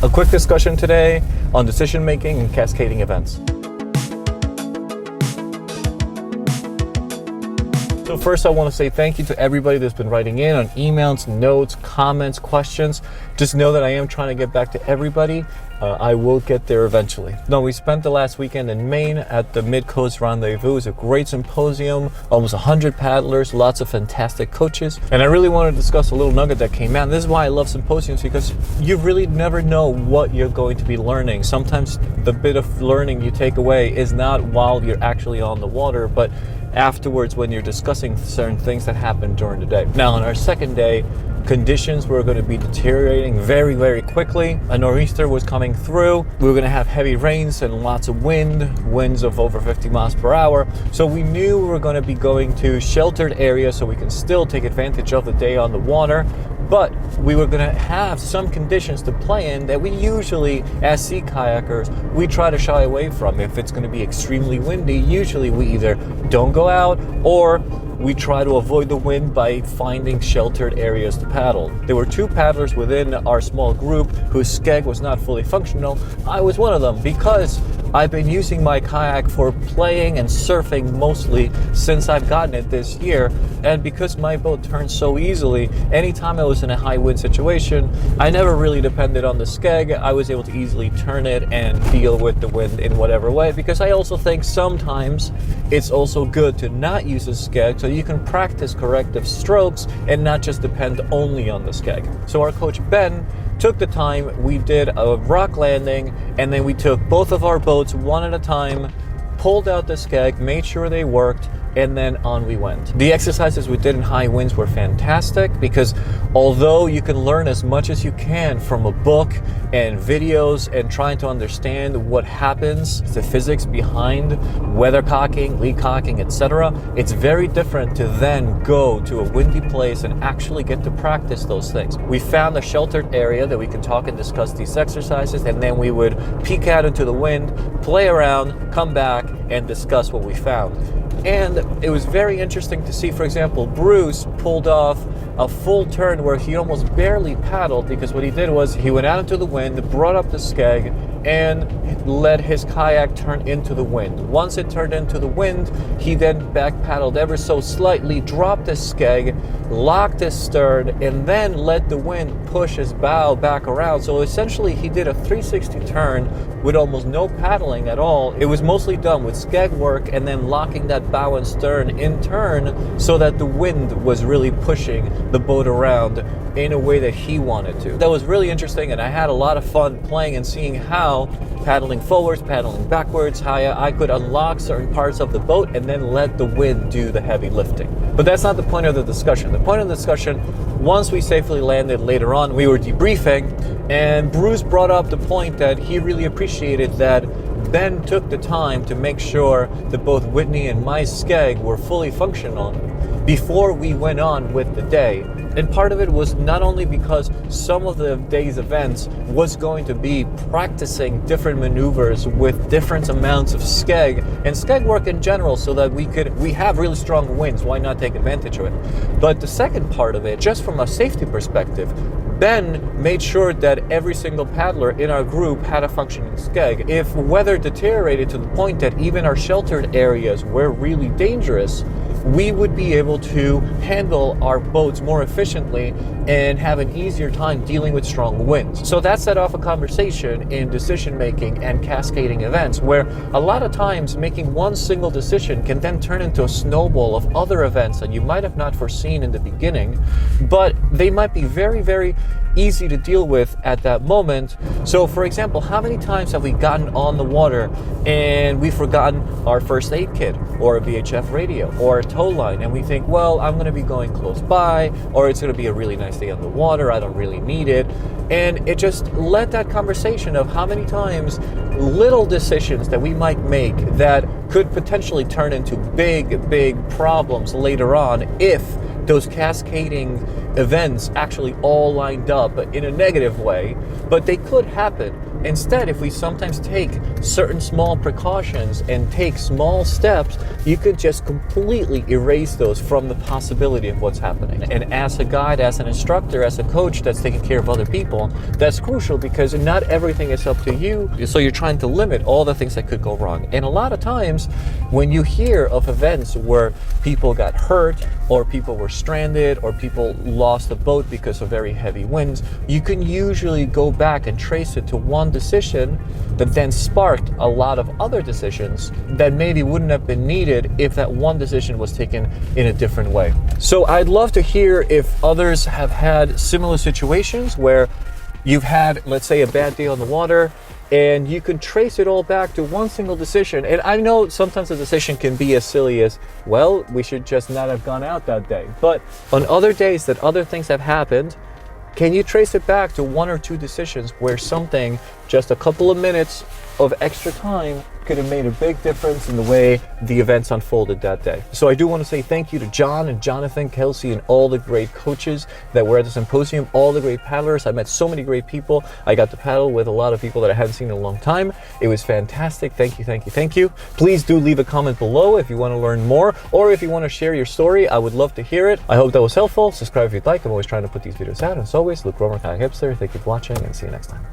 A quick discussion today on decision making and cascading events. So first I want to say thank you to everybody that's been writing in on emails, notes, comments, questions. Just know that I am trying to get back to everybody. I will get there eventually. No, we spent the last weekend in Maine at the Midcoast Rendezvous. It was a great symposium, almost 100 paddlers, lots of fantastic coaches. And I really want to discuss a little nugget that came out. And this is why I love symposiums, because you really never know what you're going to be learning. Sometimes the bit of learning you take away is not while you're actually on the water, but afterwards when you're discussing certain things that happened during the day. Now on our second day, conditions were going to be deteriorating very, very quickly. A nor'easter was coming through. We were going to have heavy rains and lots of winds of over 50 miles per hour. So we knew we were going to be going to sheltered areas so we can still take advantage of the day on the water. But we were going to have some conditions to play in that we usually, as sea kayakers, we try to shy away from. If it's going to be extremely windy, usually we either don't go out or we try to avoid the wind by finding sheltered areas to paddle. There were two paddlers within our small group whose skeg was not fully functional. I was one of them because I've been using my kayak for playing and surfing mostly since I've gotten it this year. And because my boat turns so easily, anytime I was in a high wind situation, I never really depended on the skeg. I was able to easily turn it and deal with the wind in whatever way, because I also think sometimes it's also good to not use a skeg so you can practice corrective strokes and not just depend only on the skeg. So our coach Ben took the time, we did a rock landing, and then we took both of our boats one at a time, pulled out the skeg, made sure they worked, and then on we went. The exercises we did in high winds were fantastic because although you can learn as much as you can from a book and videos and trying to understand what happens, the physics behind weathercocking, lee cocking, etc., it's very different to then go to a windy place and actually get to practice those things. We found a sheltered area that we could talk and discuss these exercises, and then we would peek out into the wind, play around, come back, and discuss what we found. And it was very interesting to see, for example, Bruce pulled off a full turn where he almost barely paddled, because what he did was he went out into the wind, brought up the skeg, and let his kayak turn into the wind. Once it turned into the wind, he then back paddled ever so slightly, dropped his skeg, locked his stern, and then let the wind push his bow back around. So essentially he did a 360 turn with almost no paddling at all. It was mostly done with skeg work and then locking that bow and stern in turn so that the wind was really pushing the boat around in a way that he wanted to. That was really interesting, and I had a lot of fun playing and seeing how paddling forwards, paddling backwards, how I could unlock certain parts of the boat and then let the wind do the heavy lifting. But that's not the point of the discussion. The point of the discussion, once we safely landed later on, we were debriefing, and Bruce brought up the point that he really appreciated that Ben took the time to make sure that both Whitney and my skeg were fully functional before we went on with the day. And part of it was not only because some of the day's events was going to be practicing different maneuvers with different amounts of skeg and skeg work in general, so that we have really strong winds, why not take advantage of it? But the second part of it, just from a safety perspective, Ben made sure that every single paddler in our group had a functioning skeg. If weather deteriorated to the point that even our sheltered areas were really dangerous, we would be able to handle our boats more efficiently and have an easier time dealing with strong winds. So that set off a conversation in decision making and cascading events, where a lot of times making one single decision can then turn into a snowball of other events that you might have not foreseen in the beginning, but they might be very, very easy to deal with at that moment. So for example, how many times have we gotten on the water and we've forgotten our first aid kit or a VHF radio or a tow line, and we think, well, I'm going to be going close by, or it's going to be a really nice day on the water, I don't really need it. And it just led that conversation of how many times little decisions that we might make that could potentially turn into big, big problems later on if those cascading events actually all lined up in a negative way, but they could happen. Instead, if we sometimes take certain small precautions and take small steps, you could just completely erase those from the possibility of what's happening. And as a guide, as an instructor, as a coach that's taking care of other people, that's crucial because not everything is up to you. So you're trying to limit all the things that could go wrong. And a lot of times when you hear of events where people got hurt or people were stranded or people lost a boat because of very heavy winds, you can usually go back and trace it to one decision that then sparked a lot of other decisions that maybe wouldn't have been needed if that one decision was taken in a different way. So I'd love to hear if others have had similar situations where you've had, let's say, a bad day on the water, and you can trace it all back to one single decision. And I know sometimes a decision can be as silly as, well, we should just not have gone out that day. But on other days that other things have happened, can you trace it back to one or two decisions where something, just a couple of minutes of extra time, could have made a big difference in the way the events unfolded that day? So I do want to say thank you to John and Jonathan, Kelsey, and all the great coaches that were at the symposium, all the great paddlers. I met so many great people. I got to paddle with a lot of people that I hadn't seen in a long time. It was fantastic. Thank you, thank you, thank you. Please do leave a comment below if you want to learn more, or if you want to share your story. I would love to hear it. I hope that was helpful. Subscribe if you'd like. I'm always trying to put these videos out. And as always, Luke Romer, Kayak Hipster. Thank you for watching, and see you next time.